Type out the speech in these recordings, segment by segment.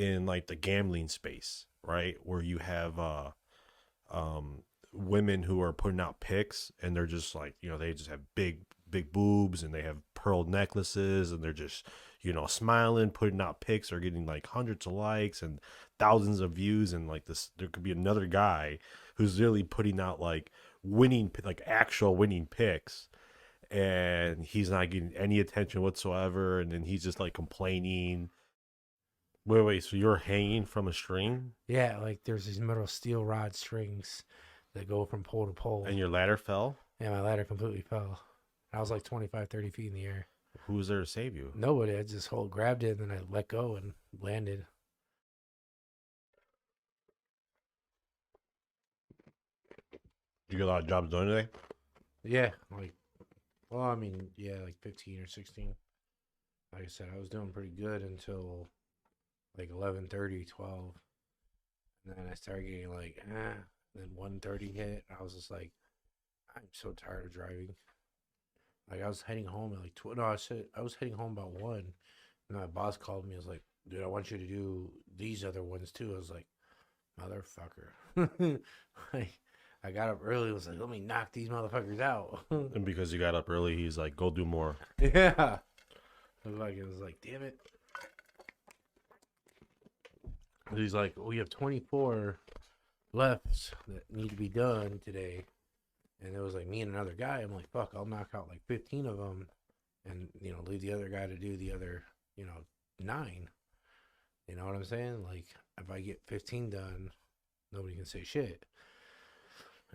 in like the gambling space, right? Where you have women who are putting out pics and they're just like, they just have big boobs and they have pearl necklaces and they're just, smiling, putting out pics, or getting like hundreds of likes and thousands of views. And like this, there could be another guy who's really putting out like actual winning pics, and he's not getting any attention whatsoever. And then he's just like complaining. Wait, so you're hanging from a string Yeah, like there's these metal steel rod strings that go from pole to pole. and your ladder fell? Yeah, my ladder completely fell. I was like 25, 30 feet in the air. Who was there to save you? Nobody. I just grabbed it and then I let go and landed. You get a lot of jobs done today? Yeah, like, well, I mean, yeah, like 15 or 16. Like I said, I was doing pretty good until like 11:30, 12. And then I started getting like, Then 1:30 hit. I was just like, I'm so tired of driving. Like I was heading home at like no, I was heading home about 1, and my boss called me. I was like, dude, I want you to do these other ones too. I was like, motherfucker. Like I got up early. I was like, let me knock these motherfuckers out. And because you got up early, he's like, go do more. Yeah. It was like, damn it. He's like, we have 24 left that need to be done today. And it was like me and another guy. I'm like, fuck, I'll knock out like 15 of them and, leave the other guy to do the other, 9. You know what I'm saying? Like, if I get 15 done, nobody can say shit.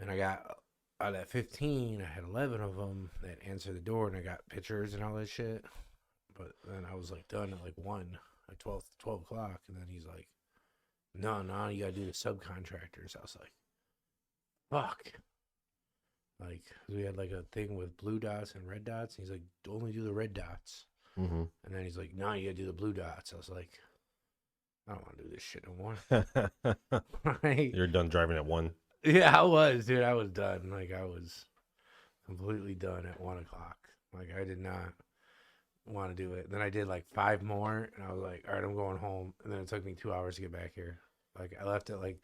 And I got, out of that 15, I had 11 of them that answered the door, and I got pictures and all that shit. But then I was like done at like 1, like 12 o'clock. And then he's like, no, you gotta do the subcontractors. I was like, fuck. Like, we had like a thing with blue dots and red dots. And he's like, only do the red dots. Mm-hmm. And then he's like, no, you gotta do the blue dots. I was like, I don't want to do this shit no more. Right? You're done driving at 1. Yeah, I was, dude. I was done. Like, I was completely done at 1 o'clock. Like, I did not want to do it. Then I did like 5 more, and I was like, all right, I'm going home. And then it took me 2 hours to get back here. Like, I left at like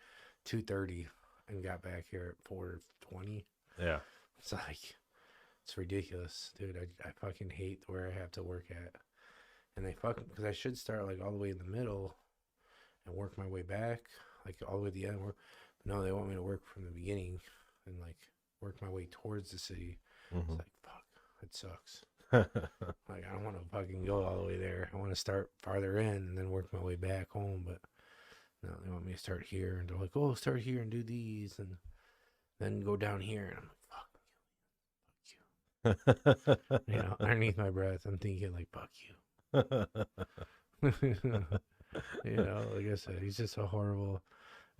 2:30 and got back here at 4:20. Yeah. It's like, it's ridiculous, dude. I fucking hate where I have to work at. And they fucking, because I should start like all the way in the middle and work my way back, like all the way to the end. No, they want me to work from the beginning and like work my way towards the city. Mm-hmm. It's like, fuck, it sucks. Like, I don't want to fucking go all the way there. I want to start farther in and then work my way back home. But no, they want me to start here. And they're like, oh, start here and do these and then go down here. And I'm like, fuck you. Underneath my breath, I'm thinking like, fuck you. Like I said, he's just so horrible.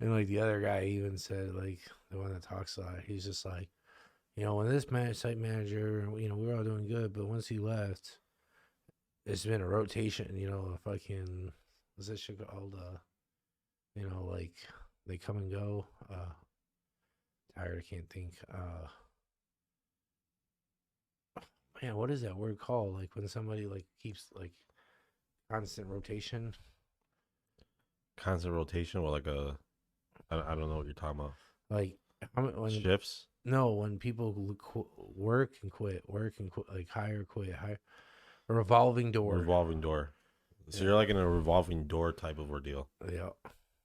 And like the other guy even said, like the one that talks a lot, he's just like, when this site manager, we were all doing good, but once he left, it's been a rotation, a fucking, what's that shit called? Like they come and go. Tired, I can't think. Man, what is that word called? Like when somebody like keeps like constant rotation. Constant rotation, or like I don't know what you're talking about. Like when Shifts? No, when people work and quit, like hire, quit, hire. A revolving door. Revolving door. So Yeah. you're like in a revolving door type of ordeal. Yeah,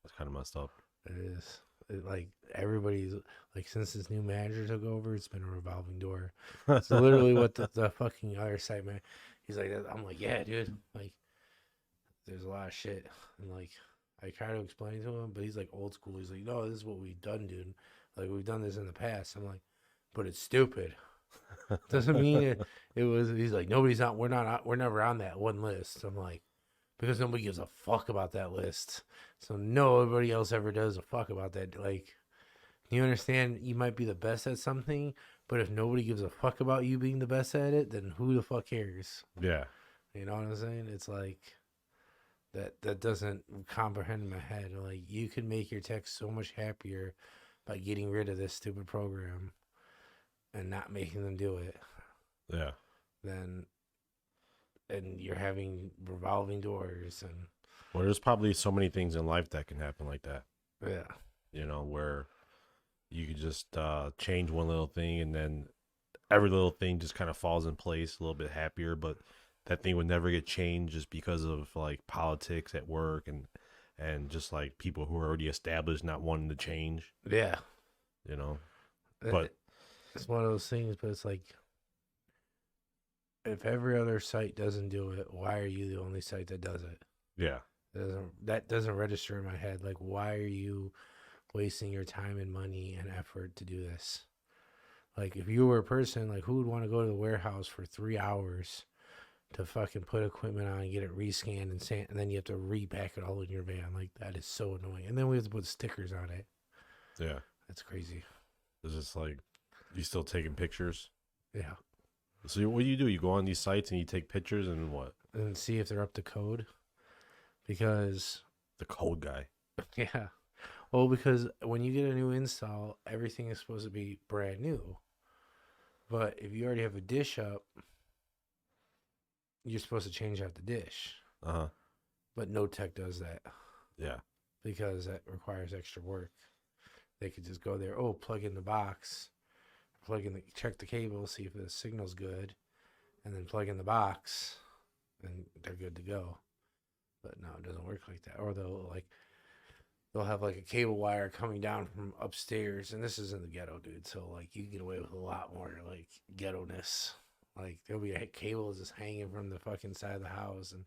That's kind of messed up. it is. Like everybody's like, since this new manager took over, it's been a revolving door. It's literally what the fucking other site man. He's like, I'm like, yeah, dude. Like, there's a lot of shit, and like I try to explain to him, but he's like old school. He's like, no, this is what we've done, dude. Like, we've done this in the past. I'm like, but it's stupid. Doesn't mean it was. He's like, we're never on that one list. I'm like, because nobody gives a fuck about that list. So nobody else ever does a fuck about that. Like, you understand, you might be the best at something, but if nobody gives a fuck about you being the best at it, then who the fuck cares? Yeah. You know what I'm saying? It's like, that doesn't comprehend in my head. Like, you can make your tech so much happier by getting rid of this stupid program and not making them do it. Yeah. And you're having revolving doors and Well, there's probably so many things in life that can happen like that. Yeah. Where you could just change one little thing, and then every little thing just kind of falls in place a little bit happier. But that thing would never get changed just because of like politics at work and just like people who are already established not wanting to change. Yeah. You know, It- but It's one of those things, but it's like, if every other site doesn't do it, why are you the only site that does it? yeah, That doesn't register in my head. Like, why are you wasting your time and money and effort to do this? Like, if you were a person, like, who would want to go to the warehouse for 3 hours to fucking put equipment on and get it rescanned and then you have to repack it all in your van? Like, that is so annoying. And then we have to put stickers on it. yeah. That's crazy. It's just like you still taking pictures. Yeah. So what do? You go on these sites and you take pictures and what? And see if they're up to code. Because, The code guy. yeah. Well, because when you get a new install, everything is supposed to be brand new. But if you already have a dish up, you're supposed to change out the dish. Uh-huh. But no tech does that Yeah. because that requires extra work. They could just go there, plug in the box, check the cable, see if the signal's good, and then plug in the box, and they're good to go. But no, it doesn't work like that. Or they'll have like a cable wire coming down from upstairs, and this is in the ghetto, dude. So like you can get away with a lot more like ghetto-ness. Like there'll be a cable just hanging from the fucking side of the house, and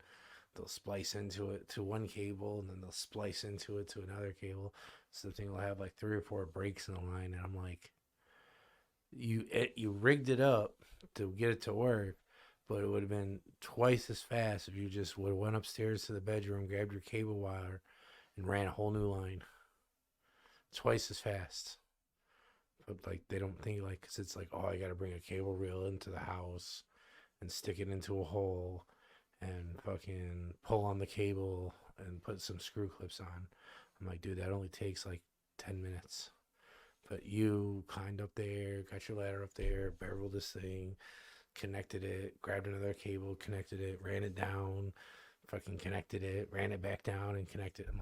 they'll splice into it to one cable, and then they'll splice into it to another cable. So the thing will have like 3 or 4 breaks in the line, and I'm like, you rigged it up to get it to work, but it would have been twice as fast if you just would have went upstairs to the bedroom, grabbed your cable wire, and ran a whole new line. Twice as fast. But like they don't think like, cause it's like, I got to bring a cable reel into the house and stick it into a hole and fucking pull on the cable and put some screw clips on. I'm like, dude, that only takes like 10 minutes. But you climbed up there, got your ladder up there, barreled this thing, connected it, grabbed another cable, connected it, ran it down, fucking connected it, ran it back down and connected. I'm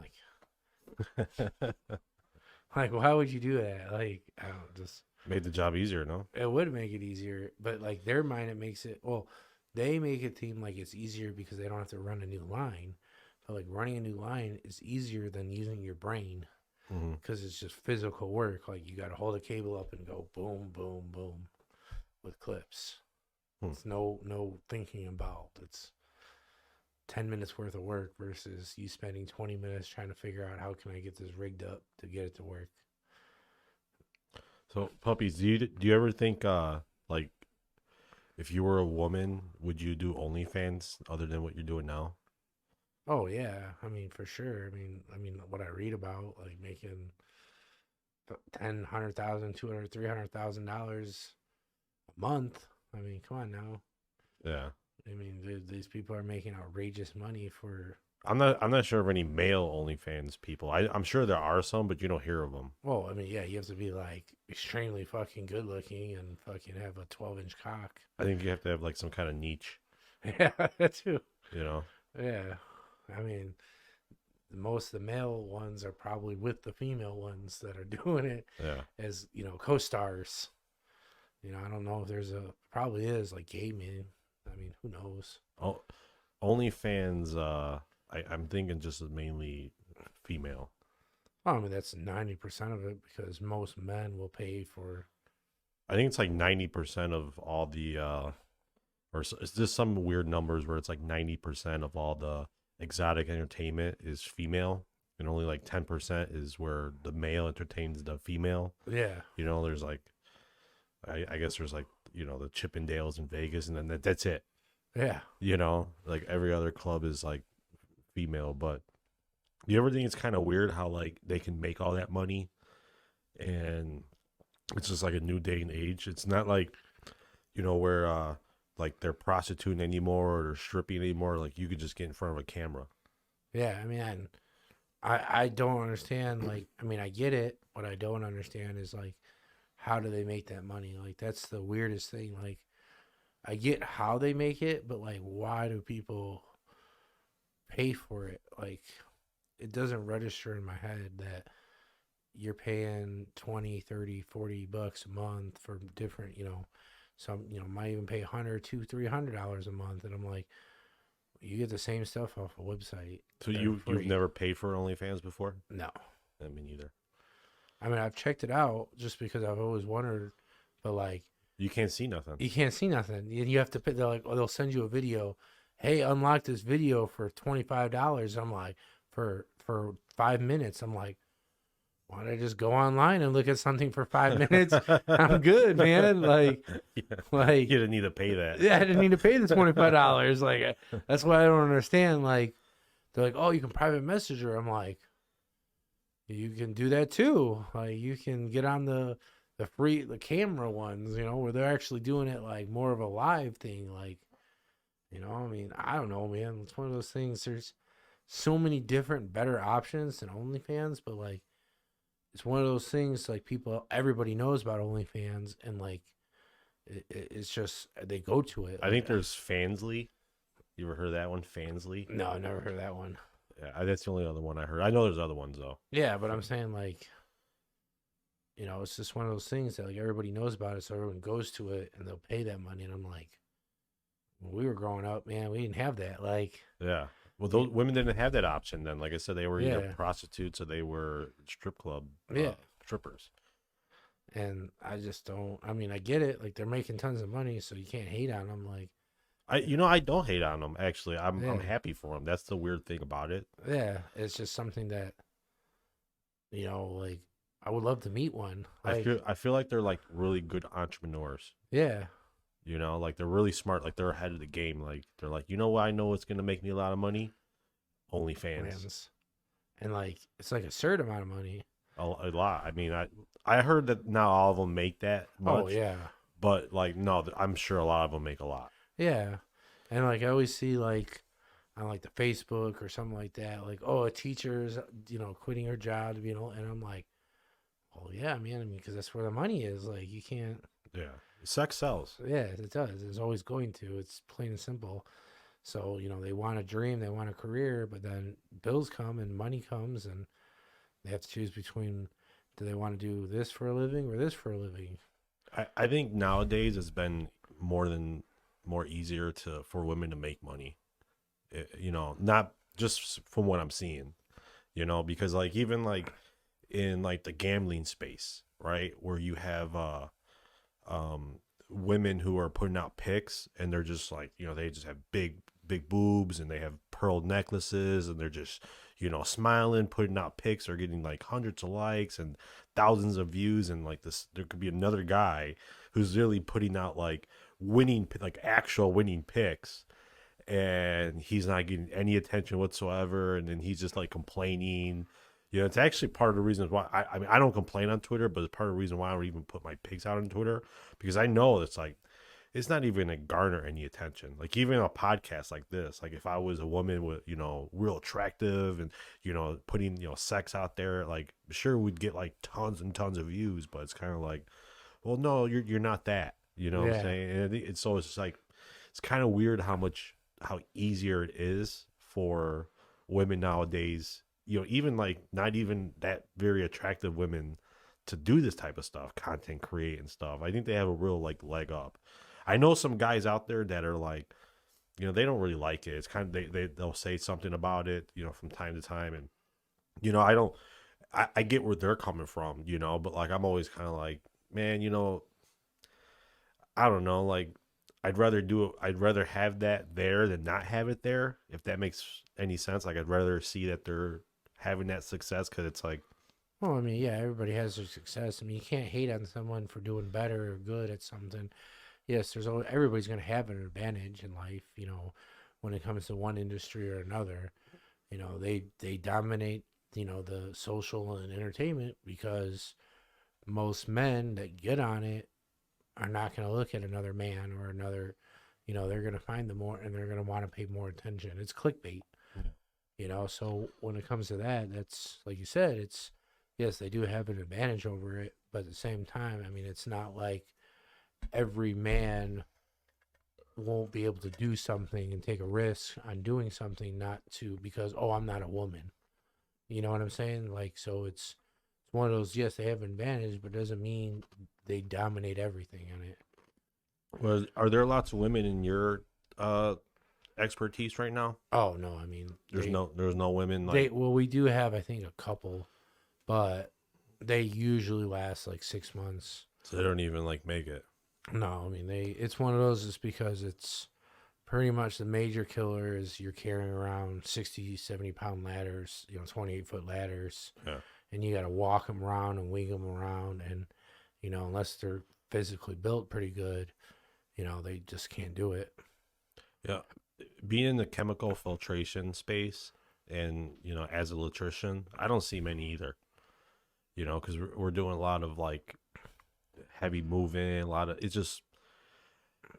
like, why would you do that? Like, I don't just. Made the job easier, no? It would make it easier, but like their mind, it makes it, they make it seem like it's easier because they don't have to run a new line. But like running a new line is easier than using your brain because it's just physical work. Like you got to hold a cable up and go boom, boom, boom with clips. It's no thinking about. It's 10 minutes worth of work versus you spending 20 minutes trying to figure out how can I get this rigged up to get it to work. So puppies, do you ever think like if you were a woman, would you do OnlyFans other than what you're doing now? Oh yeah, I mean for sure. I mean what I read about, like making $10, $100,000, $200,000, $300,000 a month. I mean, come on now. Yeah. I mean, these people are making outrageous money for. I'm not sure of any male OnlyFans people. I'm sure there are some, but you don't hear of them. Well, I mean, yeah, you have to be like extremely fucking good looking and fucking have a 12-inch cock. I think you have to have like some kind of niche, Yeah, that too. you know. Yeah, I mean, most of the male ones are probably with the female ones that are doing it Yeah. as co-stars. I don't know if probably is like gay men. I mean, who knows? Oh, OnlyFans. I'm thinking just mainly female. Well, I mean, that's 90% of it because most men will pay for. I think it's like 90% of all the, it's just some weird numbers where it's like 90% of all the exotic entertainment is female, and only like 10% is where the male entertains the female. Yeah. There's like, I guess there's like, the Chippendales in Vegas, and then that's it. Yeah. Like every other club is like female. But do you ever think it's kind of weird how like they can make all that money and it's just like a new day and age? It's not like, where like they're prostituting anymore or they're stripping anymore. Like you could just get in front of a camera. Yeah. I mean, I don't understand. Like, I mean, I get it. What I don't understand is like, how do they make that money? Like, that's the weirdest thing. Like, I get how they make it, but like, why do people pay for it? Like, it doesn't register in my head that you're paying 20, 30, 40 bucks a month for different, some, might even pay 100, $200, $300 a month. And I'm like, you get the same stuff off a website. So They're you've free. never paid for OnlyFans before? No. I mean, either. I mean, I've checked it out just because I've always wondered, but like, You can't see nothing. you can't see nothing. And you have to pay, they're like, oh, they'll send you a video. Hey, unlock this video for $25. I'm like, for 5 minutes. I'm like, why don't I just go online and look at something for 5 minutes? I'm good, man. Like, You didn't need to pay that. yeah, I didn't need to pay the $25. Like, that's why I don't understand. Like, they're like, oh, you can private message her. I'm like, you can do that too. Like, you can get on the camera ones, where they're actually doing it like more of a live thing. Like, I mean, I don't know, man. It's one of those things. There's so many different better options than OnlyFans, but like, it's one of those things like everybody knows about OnlyFans, and like it's just they go to it. I think there's Fansly. You ever heard of that one, Fansly? No, I never heard of that one. Yeah, that's the only other one I heard. I know there's other ones though. Yeah, but I'm saying like, it's just one of those things that like everybody knows about it, so everyone goes to it and they'll pay that money. And I'm like, when we were growing up, man, we didn't have that. Like, Yeah. Well, those women didn't have that option then. Like I said, they were either Yeah. prostitutes or they were strip club Yeah. strippers. and I just don't. I mean, I get it. Like, they're making tons of money, so you can't hate on them. Like, I don't hate on them actually. I'm Yeah. happy for them. That's the weird thing about it. yeah, it's just something that, like, I would love to meet one. Like, I feel like they're like really good entrepreneurs. yeah, Like they're really smart. Like they're ahead of the game. Like they're like, you know what? I know what's gonna make me a lot of money. OnlyFans. Rams. And like, it's like a certain amount of money. A lot. I mean, I heard that not all of them make that much. Oh yeah, But like, no, I'm sure a lot of them make a lot. yeah. And like, I always see like on like the Facebook or something like that, like, oh, a teacher's quitting her job to be and I'm like, well, yeah, man. I mean, because that's where the money is. Like, you can't. Yeah, sex sells. Yeah, it does. It's always going to. It's plain and simple. So, they want a dream, they want a career, but then bills come and money comes, and they have to choose between, do they want to do this for a living or this for a living? I think nowadays it's been more easier for women to make money. Not just from what I'm seeing, because like even like in like the gambling space, right, where you have women who are putting out pics and they're just like, they just have big boobs and they have pearl necklaces and they're just, smiling, putting out pics, are getting like hundreds of likes and thousands of views. And like this, there could be another guy who's really putting out like actual winning pics, and he's not getting any attention whatsoever. And then he's just like complaining. It's actually part of the reasons why I mean, I don't complain on Twitter, but it's part of the reason why I don't even put my pics out on Twitter, because I know it's like, it's not even going to garner any attention. Like even a podcast like this, like if I was a woman with, real attractive and, putting, sex out there, like sure we'd get like tons and tons of views, but it's kind of like, well, no, you're not that, what I'm saying? And it's so it's just like, it's kind of weird how easier it is for women nowadays, even like not even that very attractive women to do this type of stuff, content create and stuff. I think they have a real like leg up. I know some guys out there that are like, they don't really like it. It's kind of, they'll say something about it, from time to time. And, I get where they're coming from, but like, I'm always kind of like, man, I don't know. Like I'd rather have that there than not have it there. If that makes any sense. Like I'd rather see that they're having that success, because it's like, well, I mean, yeah, everybody has their success. I mean, you can't hate on someone for doing better or good at something. Yes, everybody's going to have an advantage in life, when it comes to one industry or another. They dominate, the social and entertainment, because most men that get on it are not going to look at another man or another, they're going to find the more, and they're going to want to pay more attention. It's clickbait, so when it comes to that, that's like you said, yes, they do have an advantage over it, but at the same time, I mean, it's not like every man won't be able to do something and take a risk on doing something because I'm not a woman. You know what I'm saying? Like, so it's one of those. Yes, they have advantage, but doesn't mean they dominate everything on it. Well, are there lots of women in your uh expertise right now? Oh no, I mean There's no women they like, well we do have I think a couple, but they usually last like 6 months. so they don't even like make it. No, I mean it's one of those just because it's pretty much the major killer is you're carrying around 60, 70 pound ladders, 28-foot ladders, Yeah. and you got to walk them around and wing them around. And, unless they're physically built pretty good, they just can't do it. Yeah. Being in the chemical filtration space and, as an electrician, I don't see many either, because we're doing a lot of like heavy moving, a lot of, it's just,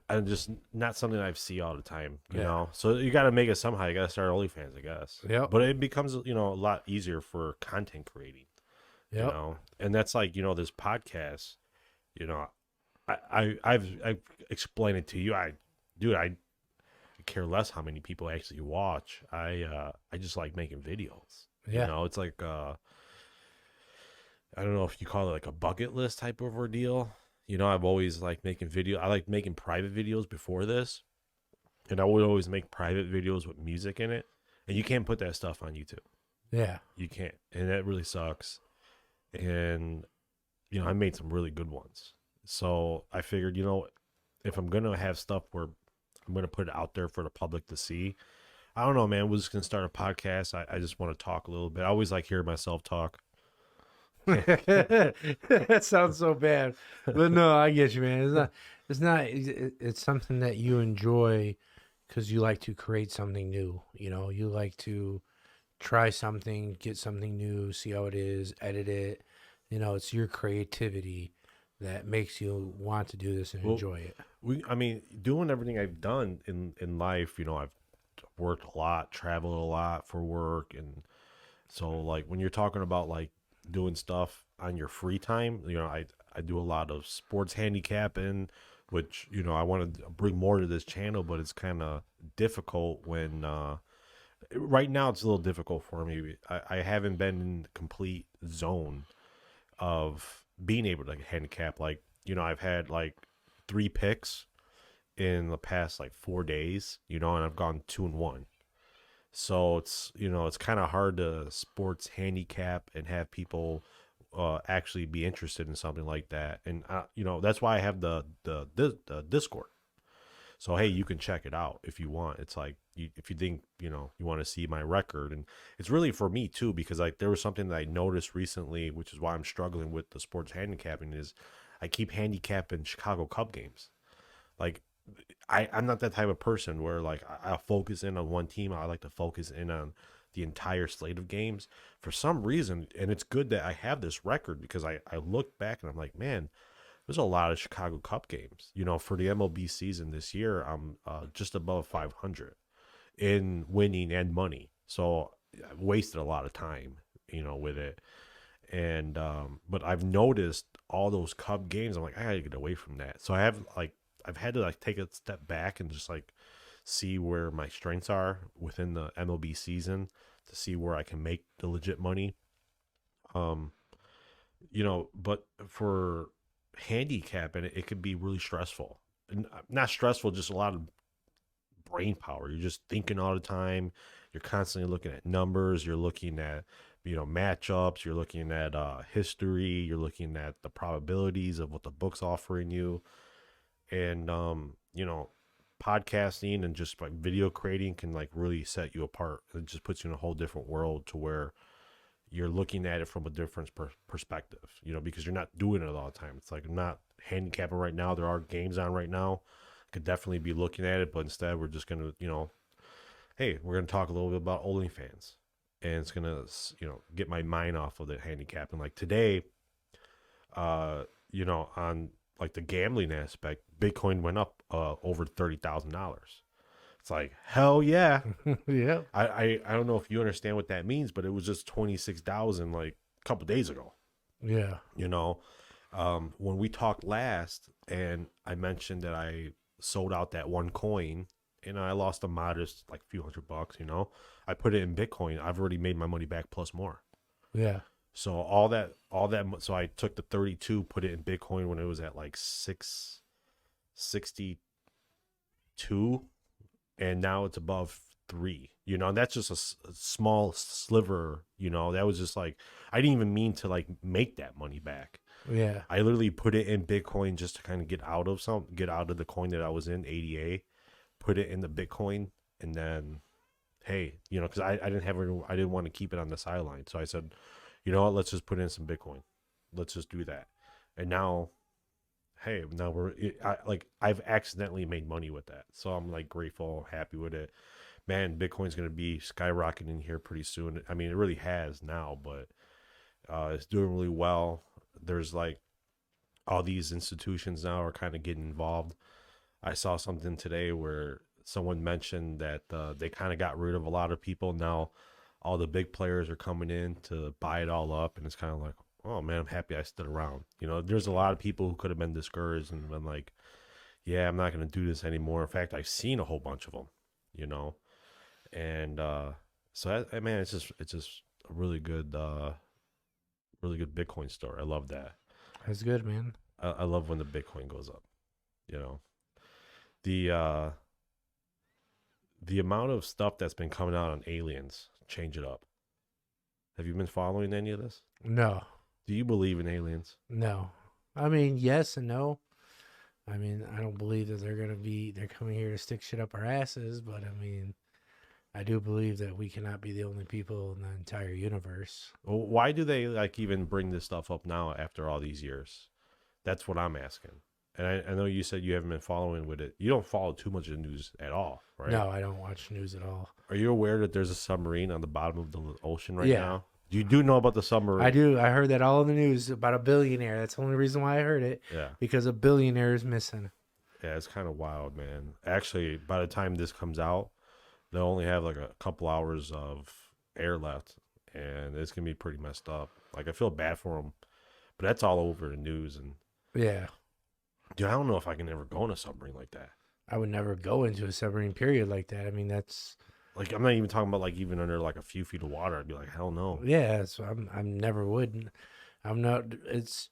I'm just not something I see all the time, Yeah. So you got to make it somehow. You got to start OnlyFans, I guess. Yep. But it becomes, a lot easier for content creating, Yep. and that's like, this podcast, you know, I've explained it to you. I care less how many people actually watch. I just like making videos. Yeah. It's like I don't know if you call it like a bucket list type of ordeal. I've always like making video. I like making private videos before this, and I would always make private videos with music in it. And you can't put that stuff on YouTube. Yeah. You can't, and that really sucks. And I made some really good ones. So I figured, if I'm gonna have stuff where I'm gonna put it out there for the public to see, I don't know, man. We're just gonna start a podcast. I just want to talk a little bit. I always like hearing myself talk. That sounds so bad, but no, I get you, man. It's something that you enjoy because you like to create something new. You like to try something, get something new, see how it is, edit it. It's your creativity that makes you want to do this and Well, enjoy it. I mean, doing everything I've done in life, I've worked a lot, traveled a lot for work, and so like when you're talking about like doing stuff on your free time, I do a lot of sports handicapping, which I want to bring more to this channel, but it's kind of difficult when right now it's a little difficult for me. I haven't been in the complete zone of being able to handicap. Like, I've had like 3 picks in the past like 4 days, and I've gone 2-1. So it's kind of hard to sports handicap and have people actually be interested in something like that. And that's why I have the Discord. So hey, you can check it out if you want. It's like if you think you want to see my record, and it's really for me too, because like there was something that I noticed recently, which is why I'm struggling with the sports handicapping, is I keep handicapping Chicago Cub games. Like I'm not that type of person where like I'll focus in on one team. I like to focus in on the entire slate of games for some reason. And it's good that I have this record because I look back and I'm like, man, there's a lot of Chicago Cup games. For the MLB season this year, I'm just above 500 in winning and money. So I wasted a lot of time, with it. And but I've noticed all those Cub games. I'm like, I gotta get away from that. So I've had to like take a step back and just like see where my strengths are within the MLB season to see where I can make the legit money. Um, but for handicapping, it could be really stressful. And not stressful, just a lot of brain power. You're just thinking all the time. You're constantly looking at numbers. You're looking at matchups. You're looking at history. You're looking at the probabilities of what the book's offering you. And podcasting and just like video creating can like really set you apart. It just puts you in a whole different world to where you're looking at it from a different perspective, because you're not doing it all the time. It's like I'm not handicapping right now. There are games on right now. I could definitely be looking at it, but instead we're just going to, hey, we're going to talk a little bit about OnlyFans, and it's going to, get my mind off of the handicapping. Like today, on like the gambling aspect, Bitcoin went up over $30,000. It's like, hell yeah. Yeah. I don't know if you understand what that means, but it was just 26,000 like a couple days ago. Yeah. When we talked last and I mentioned that I sold out that one coin I lost a modest like few $100. I put it in Bitcoin. I've already made my money back plus more. Yeah. So so I took the 32, put it in Bitcoin when it was at like 662, and now it's above 3. And that's just a small sliver. That was just like I didn't even mean to like make that money back. Yeah. I literally put it in Bitcoin just to kind of get out of the coin that I was in, ADA, put it in the Bitcoin, and then hey, because I didn't have it, I didn't want to keep it on the sideline, so I said, you know what, let's just put in some Bitcoin, let's just do that, and now, hey, now I've accidentally made money with that, so I'm like grateful, happy with it, man. Bitcoin's gonna be skyrocketing here pretty soon. I mean, it really has now, but it's doing really well. There's like all these institutions now are kind of getting involved. I saw something today where someone mentioned that they kind of got rid of a lot of people. Now all the big players are coming in to buy it all up, and it's kind of like, oh man, I'm happy I stood around. There's a lot of people who could have been discouraged and been like, yeah, I'm not going to do this anymore. In fact, I've seen a whole bunch of them, and so man, it's just a really good Bitcoin story. I love that. That's good, man. I love when the Bitcoin goes up. You know, the uh the amount of stuff that's been coming out on aliens, change it up. Have you been following any of this? No. Do you believe in aliens? No. I mean, yes and no. I mean, I don't believe that they're coming here to stick shit up our asses, but I mean, I do believe that we cannot be the only people in the entire universe. Well, why do they like even bring this stuff up now after all these years? That's what I'm asking. And I know you said you haven't been following with it. You don't follow too much of the news at all, right? No, I don't watch news at all. Are you aware that there's a submarine on the bottom of the ocean right Yeah. now? You do know about the submarine? I do. I heard that all in the news about a billionaire. That's the only reason why I heard it. Yeah. Because a billionaire is missing. Yeah, it's kind of wild, man. Actually, by the time this comes out, they'll only have like a couple hours of air left, and it's gonna be pretty messed up. Like I feel bad for them, but that's all over the news. And Yeah. dude, I don't know if I can ever go in a submarine like that. I would never go into a submarine period like that. I mean, that's Like I'm not even talking about like even under like a few feet of water. I'd be like, hell no. yeah. So I'm never would. I'm not. It's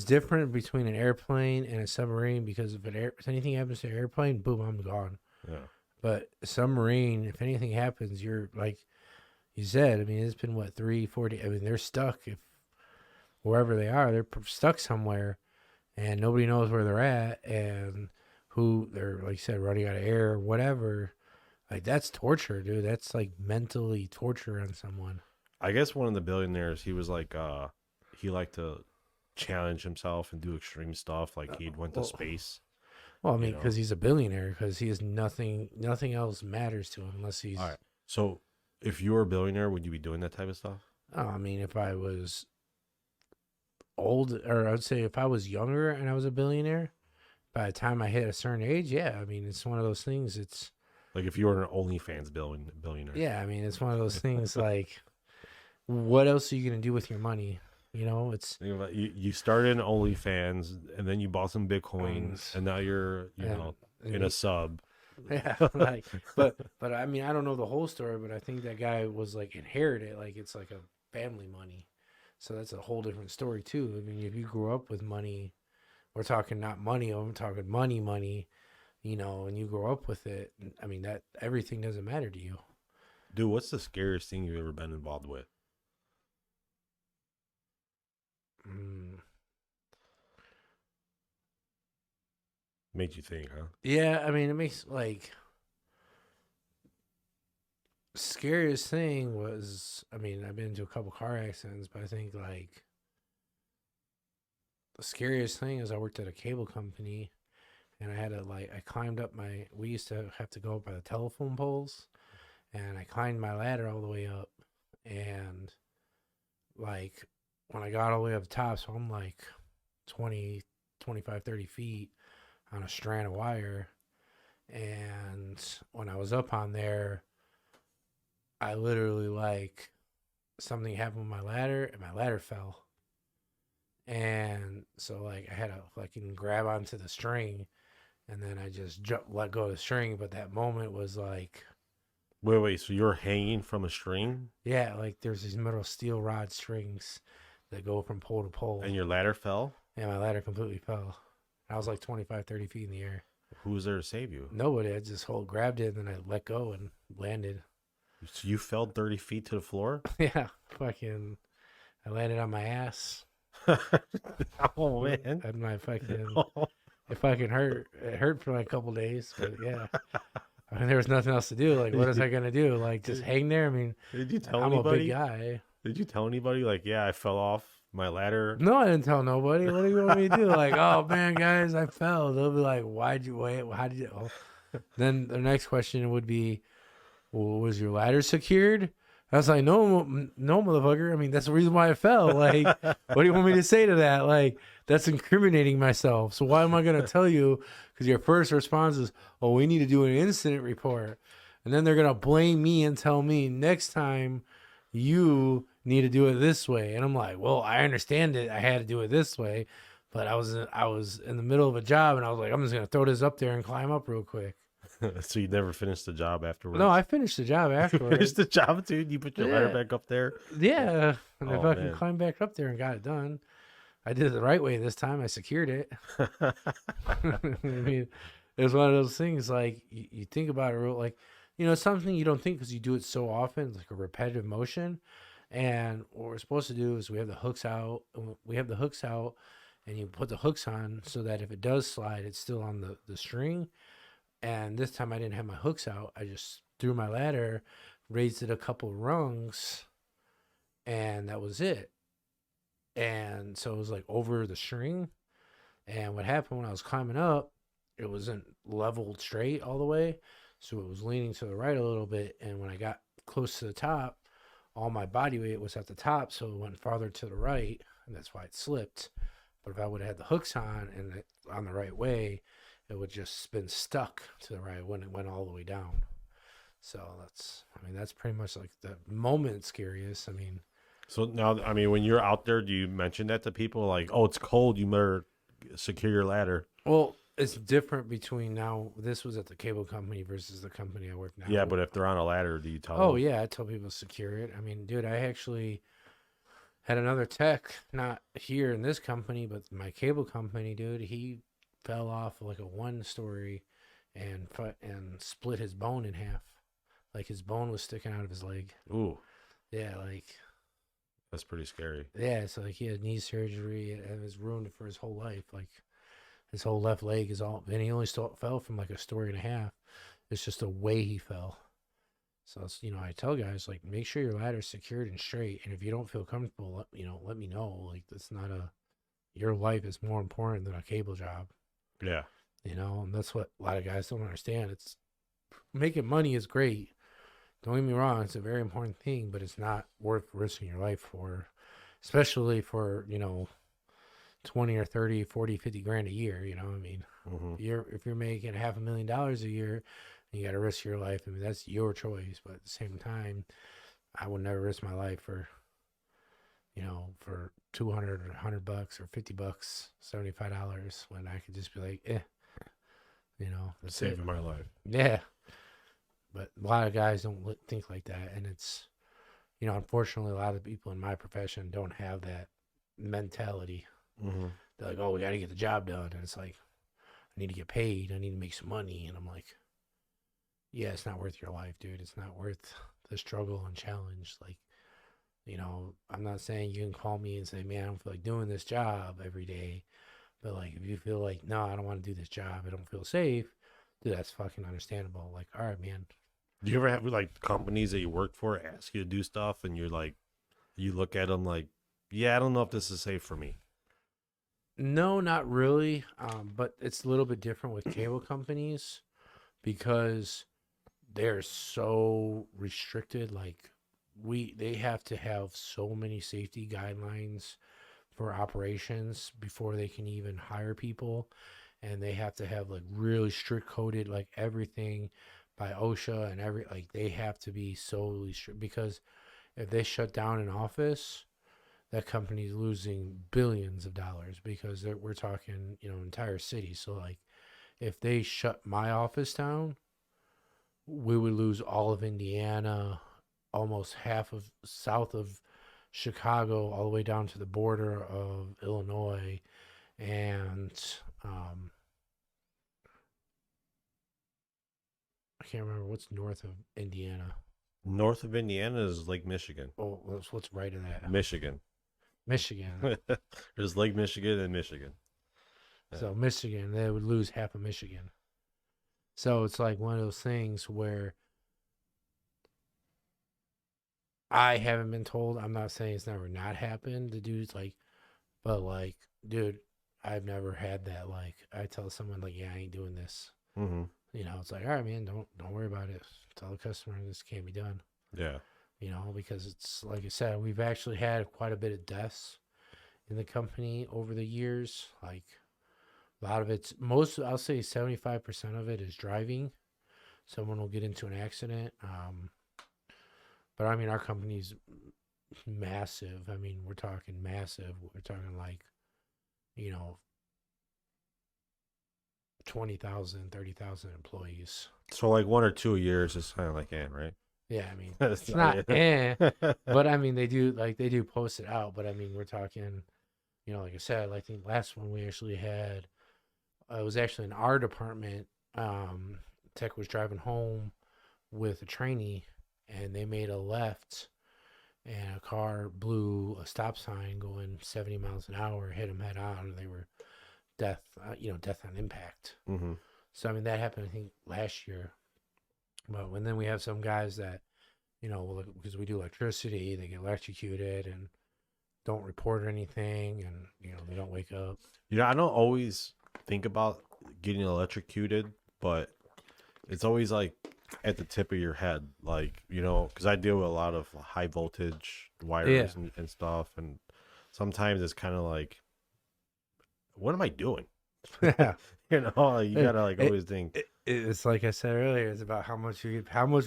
different between an airplane and a submarine because if anything happens to an airplane, boom, I'm gone. Yeah. But a submarine, if anything happens, you're like you said. I mean, it's been what 3-4 days. I mean, they're stuck. If wherever they are, they're stuck somewhere, and nobody knows where they're at, and who they're like you said, running out of air or whatever. Like that's torture, dude. That's like mentally torture on someone. I guess one of the billionaires, he was like, he liked to challenge himself and do extreme stuff. Like he went to well- space. Well, I mean, You know. because he's a billionaire, because he has nothing else matters to him unless he's. All right. So if you were a billionaire, would you be doing that type of stuff? Oh, I mean, if I was old, or I'd say if I was younger and I was a billionaire, by the time I hit a certain age, yeah, I mean, it's one of those things. It's Like if you were an OnlyFans billionaire. yeah, I mean, it's one of those things. Like, what else are you gonna do with your money? It's Think about you started an OnlyFans and then you bought some Bitcoins Bitcoins. and now you're in and a sub. yeah, like, but I mean, I don't know the whole story, but I think that guy was like inherited, like it's like a family money, so that's a whole different story too. I mean, if you grew up with money, we're talking not money, I'm talking money, and you grow up with it. I mean, that everything doesn't matter to you. Dude, what's the scariest thing you've ever been involved with? Mm. Made you think, huh? Yeah, I mean, it makes like scariest thing was, I mean, I've been into a couple car accidents, but I think like the scariest thing is I worked at a cable company and I had to I climbed up we used to have to go up by the telephone poles and I climbed my ladder all the way up and like when I got all the way up top, so I'm like 20, 25, 30 feet on a strand of wire. And when I was up on there, I literally something happened with my ladder and my ladder fell. And so I had to fucking grab onto the string and then I just let go of the string. But that moment was like, Wait. So you're hanging from a string, yeah, like there's these metal steel rod strings that go from pole to pole, and your ladder fell. and my ladder completely fell. I was like 25, 30 feet in the air. Who was there to save you? Nobody. I just grabbed it, and then I let go and landed. So you fell 30 feet to the floor. Yeah, fucking. I landed on my ass. Oh man. And my fucking. It fucking hurt. It hurt for like a couple days, but yeah. I mean, there was nothing else to do. Like, what is I gonna do? Like, just hang there? I mean, Did you tell I'm anybody? a big guy. Did you tell anybody? Like, yeah, I fell off my ladder. No, I didn't tell nobody. What do you want me to do? Like, oh man, guys, I fell. They'll be like, why'd you wait? How did you? Oh. Then the next question would be, well, was your ladder secured? I was like, no, motherfucker. I mean, that's the reason why I fell. Like, what do you want me to say to that? Like, that's incriminating myself. So why am I going to tell you? Because your first response is, oh, we need to do an incident report. And then they're going to blame me and tell me next time you need to do it this way. And I'm like, well, I understand it. I had to do it this way. But I was in the middle of a job, and I was like, I'm just going to throw this up there and climb up real quick. So you never finished the job afterwards? No, I finished the job You afterwards. finished the job, dude. You put your ladder back up there. Yeah, and I Oh, fucking man. climbed back up there and got it done. I did it the right way this time. I secured it. I mean, it was one of those things like you think about it real like, it's something you don't think because you do it so often. It's like a repetitive motion. And what we're supposed to do is we have the hooks out. And you put the hooks on so that if it does slide, it's still on the string. And this time I didn't have my hooks out. I just threw my ladder, raised it a couple rungs, and that was it. And so it was like over the string. And what happened when I was climbing up, it wasn't leveled straight all the way. So it was leaning to the right a little bit. And when I got close to the top, all my body weight was at the top. So it went farther to the right. And that's why it slipped. But if I would have had the hooks on and it on the right way, it would just been stuck to the right when it went all the way down. So that's pretty much like the moment scariest. I mean, So now, I mean, when you're out there, do you mention that to people? Like, oh, it's cold. You better secure your ladder. well, it's different between now. This was at the cable company versus the company I work now. Yeah, but if they're on a ladder, do you tell Oh them? yeah, I tell people to secure it. I mean, dude, I actually had another tech, not here in this company, but my cable company, dude. He fell off like a 1-story and split his bone in half. Like his bone was sticking out of his leg. Ooh, Yeah, like that's pretty scary. yeah. So like he had knee surgery and it was ruined for his whole life. Like his whole left leg is all, and he only fell from like a story and a half. It's just the way he fell. So it's, I tell guys like make sure your ladder's secured and straight, and if you don't feel comfortable, let me know. Like that's not your life is more important than a cable job. Yeah. And that's what a lot of guys don't understand. It's making money is great. Don't get me wrong, it's a very important thing, but it's not worth risking your life for, especially for, 20 or 30, 40, 50 grand a year. I mean, Mm-hmm. if you're making $500,000 a year, you got to risk your life. I mean, that's your choice. But at the same time, I would never risk my life for 200 or $100 or $50, $75 when I could just be like, that's Saving my life. Yeah. But a lot of guys don't think like that. And it's, unfortunately, a lot of people in my profession don't have that mentality. Mm-hmm. They're like, oh, we got to get the job done. And it's like, I need to get paid. I need to make some money. And I'm like, yeah, it's not worth your life, dude. It's not worth the struggle and challenge. Like, I'm not saying you can call me and say, man, I don't feel like doing this job every day. But like, if you feel like, no, I don't want to do this job, I don't feel safe, dude, that's fucking understandable. Like, all right, man. Do you ever have like companies that you work for ask you to do stuff and you're like, you look at them like, yeah, I don't know if this is safe for me? No, not really. But it's a little bit different with cable companies because they're so restricted. Like they have to have so many safety guidelines for operations before they can even hire people. And they have to have like really strict coded, like everything by OSHA and like they have to be solely strict because if they shut down an office, that company's losing billions of dollars because we're talking, entire cities. So like if they shut my office down, we would lose all of Indiana, almost half of south of Chicago, all the way down to the border of Illinois, and I can't remember what's north of Indiana. North of Indiana is Lake Michigan. Oh, what's right of that? Michigan. Michigan. There's Lake Michigan and Michigan. So Michigan, they would lose half of Michigan. So it's like one of those things where I haven't been told. I'm not saying it's never not happened. The dude's like, but like, dude, I've never had that. Like, I tell someone like, yeah, I ain't doing this. Mm-hmm. You know, it's like, all right, man, don't worry about it. Tell the customer this can't be done. Yeah. You know, because it's like I said, we've actually had quite a bit of deaths in the company over the years. Like a lot of it's I'll say 75% of it is driving. Someone will get into an accident. But I mean, our company's massive. I mean, we're talking massive. We're talking like, you know, 20,000, 30,000 employees. So like 1 or 2 years is kind of like right? Yeah, I mean, That's it's not it. but I mean, they do post it out. But I mean, we're talking, you know, like I said, I think last one we actually had, it was actually in our department. Tech was driving home with a trainee, and they made a left, and a car blew a stop sign going 70 miles an hour, hit them head on, and they were death on impact. Mm-hmm. So I mean, that happened I think last year. But when then we have some guys that, you know, because we do electricity, they get electrocuted and don't report anything, and you know they don't wake up. You know, I don't always think about getting electrocuted, but it's always like at the tip of your head, like, you know, because I deal with a lot of high voltage wires and stuff, and sometimes it's kind of like, what am I doing? Yeah. You know, you gotta like always think. It's like I said earlier. It's about how much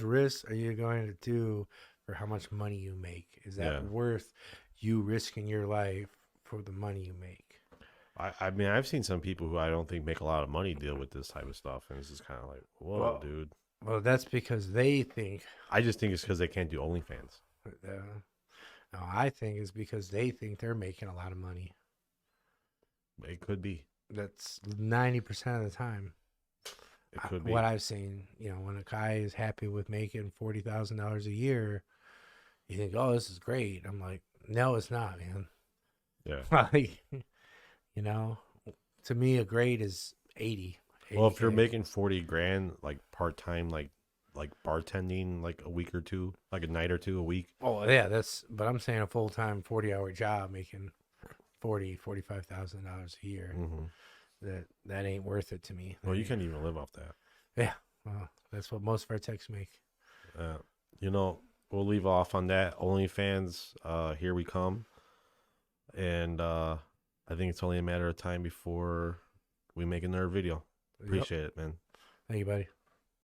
risk are you going to do for how much money you make? Is that worth you risking your life for the money you make? I mean, I've seen some people who I don't think make a lot of money deal with this type of stuff, and it's just kind of like, whoa, dude. Well, that's because they think. I just think it's because they can't do OnlyFans. No, I think it's because they think they're making a lot of money. It could be. That's 90% of the time. It could be. What I've seen, you know, when a guy is happy with making $40,000 a year, you think, oh, this is great. I'm like, no, it's not, man. Yeah. Like, you know, to me, a grade is 80. Well, if you're making 40 grand, like part time, like bartending, like a week or two, like a night or two a week. Oh yeah, but I'm saying a full time 40-hour job making $45,000 a year. Mm-hmm. That ain't worth it to me. Well, you can't even live off that. Yeah, well, that's what most of our techs make. You know, we'll leave off on that. OnlyFans, here we come, and I think it's only a matter of time before we make another video. Appreciate it, man. Thank you, buddy.